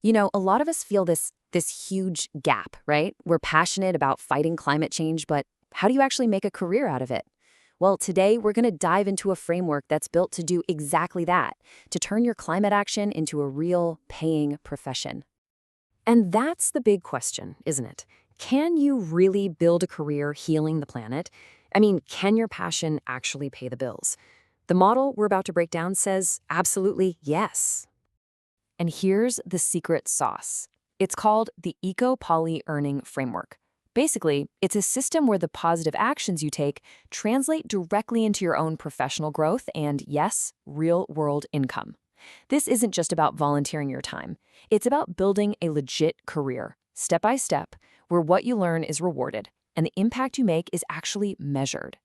A lot of us feel this huge gap, right? We're passionate about fighting climate change, but how do you actually make a career out of it? Well, today we're going to dive into a framework that's built to do exactly that, to turn your climate action into a real paying profession. And that's the big question, isn't it? Can you really build a career healing the planet? I mean, can your passion actually pay the bills? The model we're about to break down says absolutely yes. And here's the secret sauce. It's called the Ecopoly earning framework. Basically, it's a system where the positive actions you take translate directly into your own professional growth and, yes, real-world income. This isn't just about volunteering your time. It's about building a legit career, step by step, where what you learn is rewarded and the impact you make is actually measured.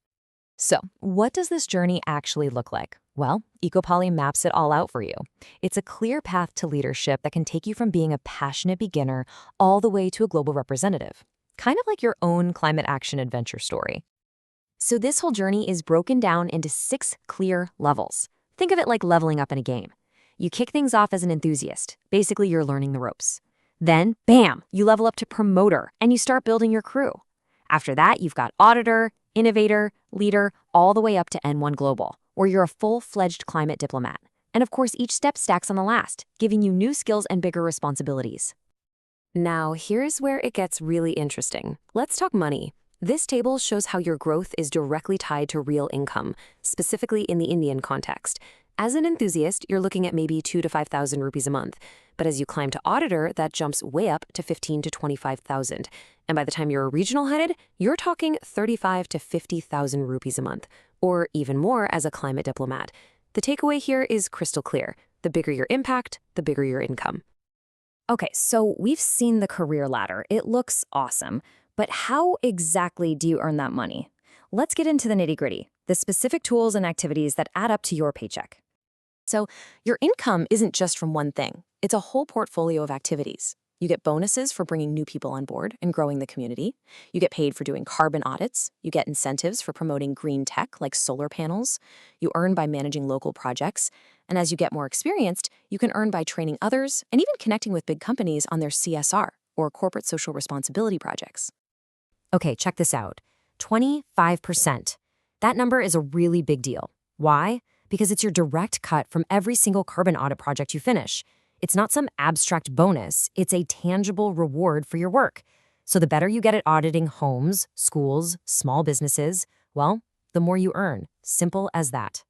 So, what does this journey actually look like? Well, Ecopoly maps it all out for you. It's a clear path to leadership that can take you from being a passionate beginner all the way to a global representative. Kind of like your own climate action adventure story. So this whole journey is broken down into 6 clear levels. Think of it like leveling up in a game. You kick things off as an enthusiast. Basically, you're learning the ropes. Then, bam, you level up to promoter and you start building your crew. After that, you've got auditor, innovator, leader, all the way up to N1 Global, where you're a full-fledged climate diplomat. And of course, each step stacks on the last, giving you new skills and bigger responsibilities. Now, here's where it gets really interesting. Let's talk money. This table shows how your growth is directly tied to real income, specifically in the Indian context. As an enthusiast, you're looking at maybe 2,000 to 5,000 rupees a month. But as you climb to auditor, that jumps way up to 15,000 to 25,000. And by the time you're regional headed, you're talking 35,000 to 50,000 rupees a month, or even more as a climate diplomat. The takeaway here is crystal clear. The bigger your impact, the bigger your income. Okay, so we've seen the career ladder. It looks awesome. But how exactly do you earn that money? Let's get into the nitty-gritty, the specific tools and activities that add up to your paycheck. So your income isn't just from one thing. It's a whole portfolio of activities. You get bonuses for bringing new people on board and growing the community. You get paid for doing carbon audits. You get incentives for promoting green tech like solar panels. You earn by managing local projects. And as you get more experienced, you can earn by training others and even connecting with big companies on their CSR, or corporate social responsibility projects. Okay, check this out. 25%. That number is a really big deal. Why? Because it's your direct cut from every single carbon audit project you finish. It's not some abstract bonus, it's a tangible reward for your work. So the better you get at auditing homes, schools, small businesses, well, the more you earn. Simple as that.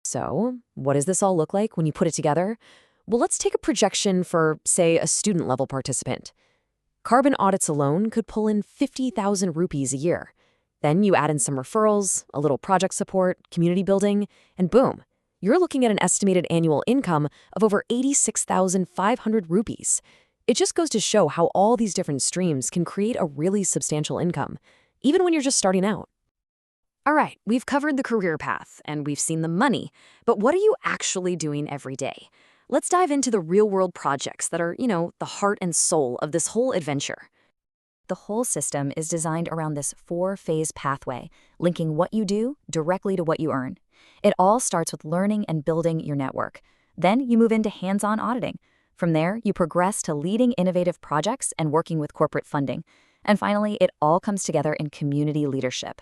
So, what does this all look like when you put it together? Well, let's take a projection for, say, a student-level participant. Carbon audits alone could pull in 50,000 rupees a year. Then you add in some referrals, a little project support, community building, and boom, you're looking at an estimated annual income of over 86,500 rupees. It just goes to show how all these different streams can create a really substantial income, even when you're just starting out. All right, we've covered the career path and we've seen the money, but what are you actually doing every day? Let's dive into the real-world projects that are, the heart and soul of this whole adventure. The whole system is designed around this 4-phase pathway, linking what you do directly to what you earn. It all starts with learning and building your network. Then you move into hands-on auditing. From there, you progress to leading innovative projects and working with corporate funding. And finally, it all comes together in community leadership.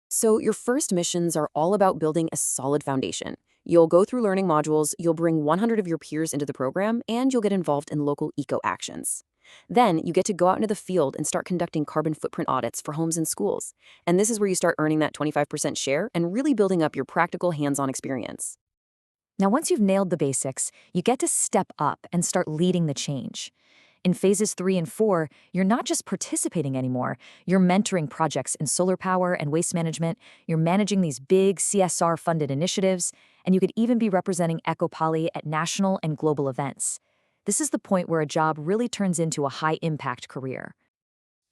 So your first missions are all about building a solid foundation. You'll go through learning modules, you'll bring 100 of your peers into the program, and you'll get involved in local eco-actions. Then you get to go out into the field and start conducting carbon footprint audits for homes and schools. And this is where you start earning that 25% share and really building up your practical hands-on experience. Now, once you've nailed the basics, you get to step up and start leading the change. In phases 3 and 4, you're not just participating anymore. You're mentoring projects in solar power and waste management. You're managing these big CSR-funded initiatives. And you could even be representing Ecopoly at national and global events. This is the point where a job really turns into a high-impact career.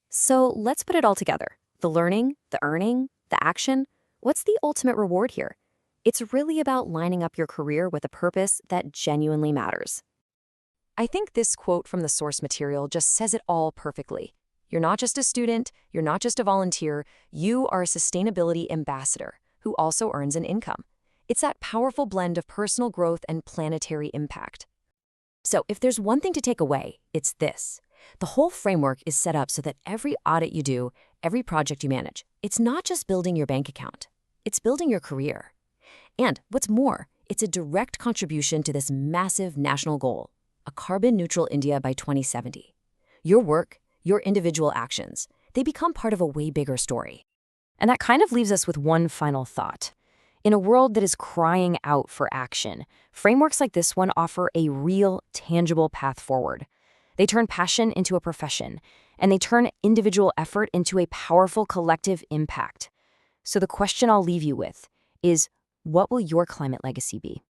So let's put it all together. The learning, the earning, the action. What's the ultimate reward here? It's really about lining up your career with a purpose that genuinely matters. I think this quote from the source material just says it all perfectly. You're not just a student, you're not just a volunteer, you are a sustainability ambassador who also earns an income. It's that powerful blend of personal growth and planetary impact. So if there's one thing to take away, it's this. The whole framework is set up so that every audit you do, every project you manage, it's not just building your bank account. It's building your career. And what's more, it's a direct contribution to this massive national goal, a carbon-neutral India by 2070. Your work, your individual actions, they become part of a way bigger story. And that kind of leaves us with one final thought. In a world that is crying out for action, frameworks like this one offer a real, tangible path forward. They turn passion into a profession, and they turn individual effort into a powerful collective impact. So the question I'll leave you with is, what will your climate legacy be?